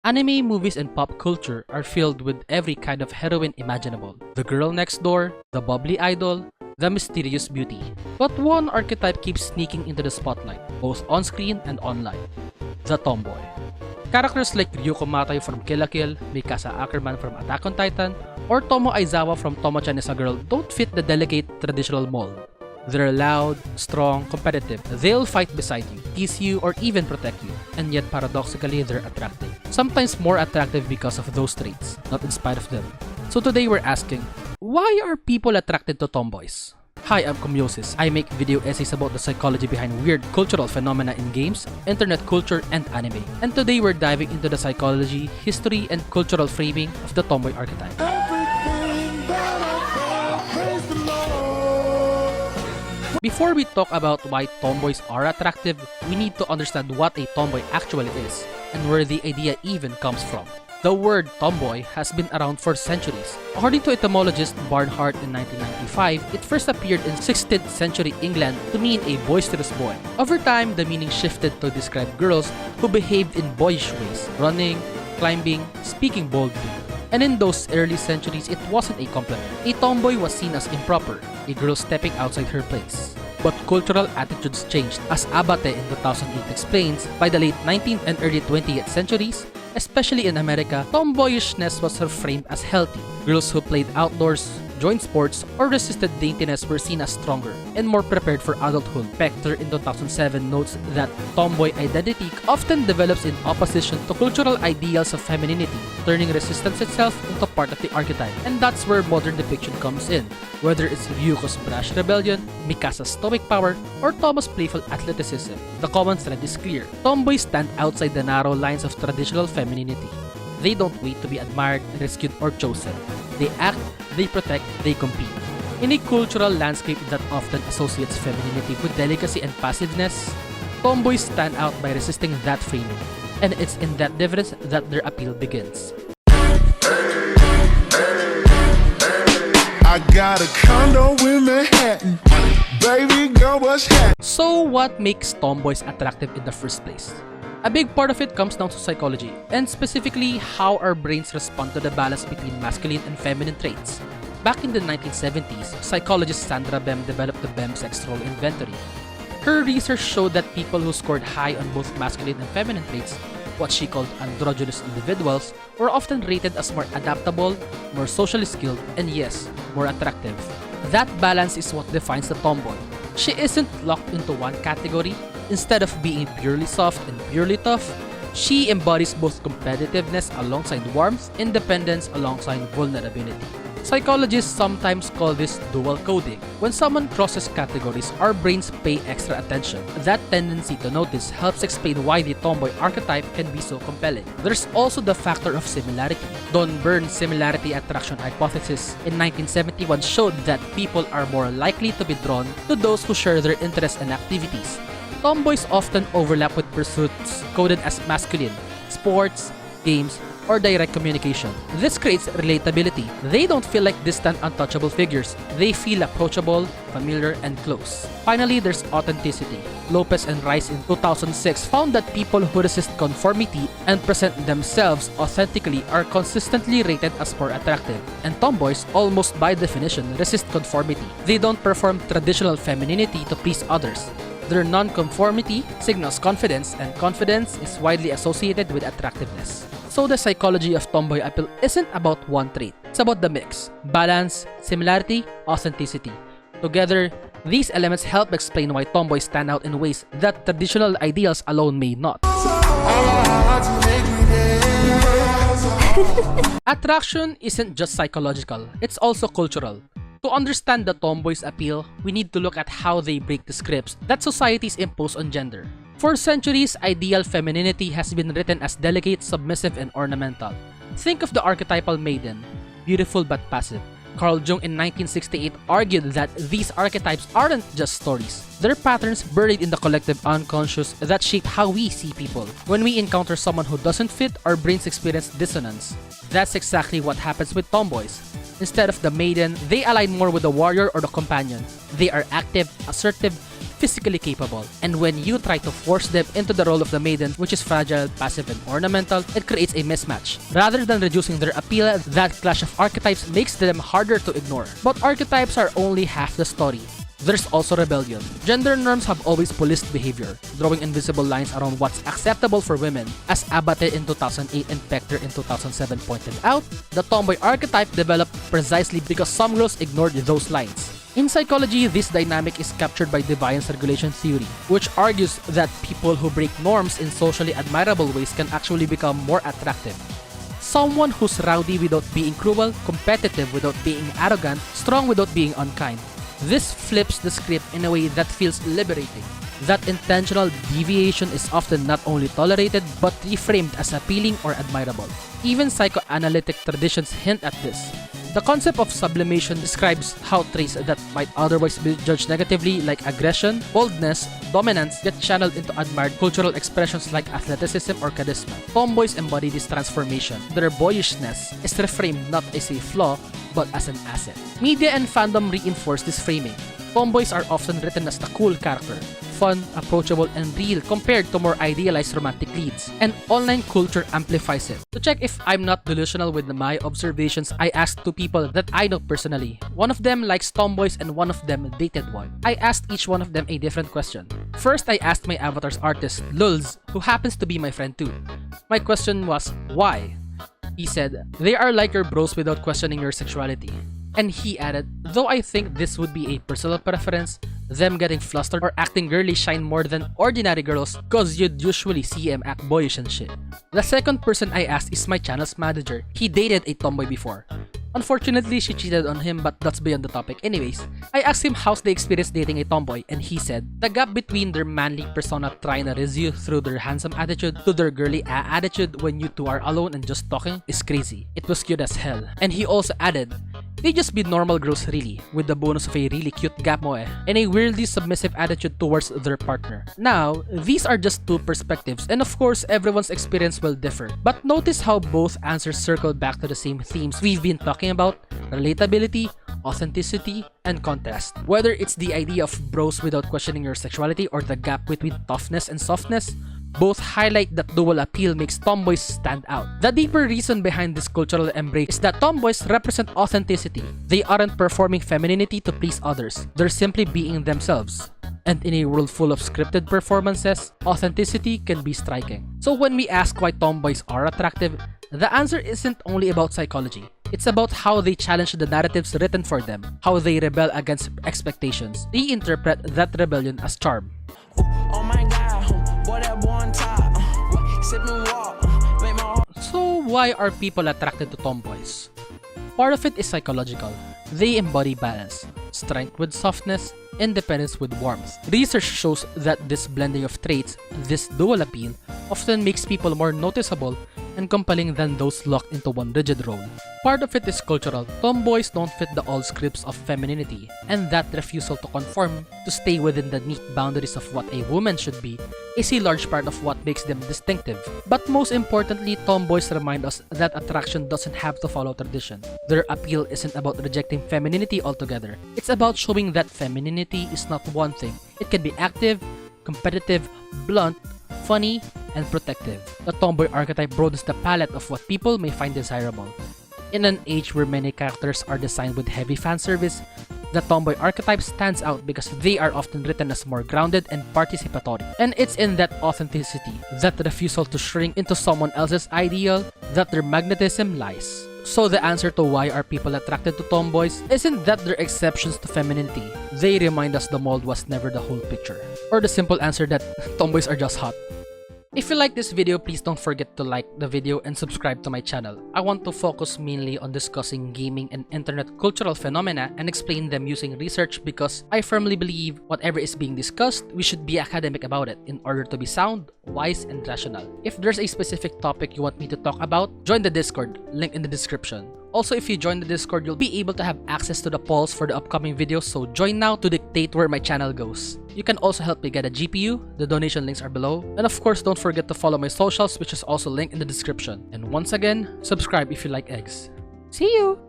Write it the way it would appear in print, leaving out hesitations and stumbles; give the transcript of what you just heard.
Anime, movies, and pop culture are filled with every kind of heroine imaginable. The girl next door, the bubbly idol, the mysterious beauty. But one archetype keeps sneaking into the spotlight, both on-screen and online. The tomboy. Characters like Ryuko Matay from Kill la Kill, Mikasa Ackerman from Attack on Titan, or Tomo Aizawa from Tomo-chan is a Girl don't fit the delicate traditional mold. They're loud, strong, competitive. They'll fight beside you, tease you, or even protect you. And yet paradoxically, they're attractive. Sometimes more attractive because of those traits, not in spite of them. So today we're asking, why are people attracted to tomboys? Hi, I'm Komiosis. I make video essays about the psychology behind weird cultural phenomena in games, internet culture, and anime. And today we're diving into the psychology, history, and cultural framing of the tomboy archetype. Before we talk about why tomboys are attractive, we need to understand what a tomboy actually is, and where the idea even comes from. The word tomboy has been around for centuries. According to etymologist Barnhart in 1995, it first appeared in 16th century England to mean a boisterous boy. Over time, the meaning shifted to describe girls who behaved in boyish ways, running, climbing, speaking boldly. And in those early centuries, it wasn't a compliment. A tomboy was seen as improper, a girl stepping outside her place. But cultural attitudes changed. As Abate in 2008 explains, by the late 19th and early 20th centuries, especially in America, tomboyishness was reframed as healthy. Girls who played outdoors, joined sports, or resisted daintiness were seen as stronger and more prepared for adulthood. Spector in 2007 notes that tomboy identity often develops in opposition to cultural ideals of femininity, turning resistance itself into part of the archetype. And that's where modern depiction comes in. Whether it's Ryuko's brash rebellion, Mikasa's stoic power, or Tomo's playful athleticism, the common thread is clear. Tomboys stand outside the narrow lines of traditional femininity. They don't wait to be admired, rescued, or chosen. They act, they protect, they compete. In a cultural landscape that often associates femininity with delicacy and passiveness, tomboys stand out by resisting that framing. And it's in that difference that their appeal begins. I got a condo in Manhattan. Baby girl, what's happening? So what makes tomboys attractive in the first place? A big part of it comes down to psychology, and specifically how our brains respond to the balance between masculine and feminine traits. Back in the 1970s, psychologist Sandra Bem developed the Bem sex role inventory. Her research showed that people who scored high on both masculine and feminine traits, what she called androgynous individuals, were often rated as more adaptable, more socially skilled, and yes, more attractive. That balance is what defines the tomboy. She isn't locked into one category. Instead of being purely soft and purely tough, she embodies both competitiveness alongside warmth, independence alongside vulnerability. Psychologists sometimes call this dual coding. When someone crosses categories, our brains pay extra attention. That tendency to notice helps explain why the tomboy archetype can be so compelling. There's also the factor of similarity. Don Byrne's similarity attraction hypothesis in 1971 showed that people are more likely to be drawn to those who share their interests and activities. Tomboys often overlap with pursuits coded as masculine, sports, games, or direct communication. This creates relatability. They don't feel like distant, untouchable figures. They feel approachable, familiar, and close. Finally, there's authenticity. Lopez and Rice in 2006 found that people who resist conformity and present themselves authentically are consistently rated as more attractive. And tomboys, almost by definition, resist conformity. They don't perform traditional femininity to please others. Their non-conformity signals confidence, and confidence is widely associated with attractiveness. So the psychology of tomboy appeal isn't about one trait. It's about the mix. Balance, similarity, authenticity. Together, these elements help explain why tomboys stand out in ways that traditional ideals alone may not. Attraction isn't just psychological, it's also cultural. To understand the tomboy's appeal, we need to look at how they break the scripts that societies impose on gender. For centuries, ideal femininity has been written as delicate, submissive, and ornamental. Think of the archetypal maiden, beautiful but passive. Carl Jung in 1968 argued that these archetypes aren't just stories. They're patterns buried in the collective unconscious that shape how we see people. When we encounter someone who doesn't fit, our brains experience dissonance. That's exactly what happens with tomboys. Instead of the maiden, they align more with the warrior or the companion. They are active, assertive, physically capable. And when you try to force them into the role of the maiden, which is fragile, passive, and ornamental, it creates a mismatch. Rather than reducing their appeal, that clash of archetypes makes them harder to ignore. But archetypes are only half the story. There's also rebellion. Gender norms have always policed behavior, drawing invisible lines around what's acceptable for women. As Abate in 2008 and Pector in 2007 pointed out, the tomboy archetype developed precisely because some girls ignored those lines. In psychology, this dynamic is captured by Deviance Regulation Theory, which argues that people who break norms in socially admirable ways can actually become more attractive. Someone who's rowdy without being cruel, competitive without being arrogant, strong without being unkind. This flips the script in a way that feels liberating. That intentional deviation is often not only tolerated but reframed as appealing or admirable. Even psychoanalytic traditions hint at this. The concept of sublimation describes how traits that might otherwise be judged negatively, like aggression, boldness, dominance, get channeled into admired cultural expressions like athleticism or charisma. Tomboys embody this transformation. Their boyishness is reframed not as a flaw, but as an asset. Media and fandom reinforce this framing. Tomboys are often written as the cool character, fun, approachable, and real compared to more idealized romantic leads, and online culture amplifies it. To check if I'm not delusional with my observations, I asked two people that I know personally. One of them likes tomboys and one of them dated one. I asked each one of them a different question. First, I asked my avatar's artist, Lulz, who happens to be my friend too. My question was, why? He said, they are like your bros without questioning your sexuality. And he added, though I think this would be a personal preference, them getting flustered or acting girly shine more than ordinary girls cause you'd usually see them act boyish and shit. The second person I asked is my channel's manager. He dated a tomboy before. Unfortunately, she cheated on him, but that's beyond the topic. Anyways, I asked him how's the experience dating a tomboy, and he said, the gap between their manly persona trying to raise you through their handsome attitude to their girly attitude when you two are alone and just talking is crazy. It was cute as hell. And he also added, they just be normal girls really, with the bonus of a really cute gap mo and a weirdly submissive attitude towards their partner. Now, these are just two perspectives, and of course, everyone's experience will differ. But notice how both answers circle back to the same themes we've been talking about: relatability, authenticity, and contrast. Whether it's the idea of bros without questioning your sexuality or the gap between toughness and softness, both highlight that dual appeal makes tomboys stand out. The deeper reason behind this cultural embrace is that tomboys represent authenticity. They aren't performing femininity to please others. They're simply being themselves. And in a world full of scripted performances, authenticity can be striking. So when we ask why tomboys are attractive, the answer isn't only about psychology. It's about how they challenge the narratives written for them, how they rebel against expectations, reinterpret that rebellion as charm. Oh my God, boy, that boy on top. Sip and walk, make my... So why are people attracted to tomboys? Part of it is psychological. They embody balance, strength with softness, independence with warmth. Research shows that this blending of traits, this dual appeal, often makes people more noticeable and compelling than those locked into one rigid role. Part of it is cultural. Tomboys don't fit the old scripts of femininity, and that refusal to conform, to stay within the neat boundaries of what a woman should be, is a large part of what makes them distinctive. But most importantly, tomboys remind us that attraction doesn't have to follow tradition. Their appeal isn't about rejecting femininity altogether. It's about showing that femininity is not one thing. It can be active, competitive, blunt, funny, and protective. The tomboy archetype broadens the palette of what people may find desirable. In an age where many characters are designed with heavy fan service, the tomboy archetype stands out because they are often written as more grounded and participatory. And it's in that authenticity, that refusal to shrink into someone else's ideal, that their magnetism lies. So the answer to why are people attracted to tomboys isn't that they're exceptions to femininity. They remind us the mold was never the whole picture. Or the simple answer that tomboys are just hot. If you like this video, please don't forget to like the video and subscribe to my channel. I want to focus mainly on discussing gaming and internet cultural phenomena and explain them using research because I firmly believe whatever is being discussed, we should be academic about it in order to be sound, wise, and rational. If there's a specific topic you want me to talk about, join the Discord, link in the description. Also, if you join the Discord, you'll be able to have access to the polls for the upcoming videos, so join now to dictate where my channel goes. You can also help me get a GPU, the donation links are below, and of course don't forget to follow my socials, which is also linked in the description. And once again, subscribe if you like eggs. See you!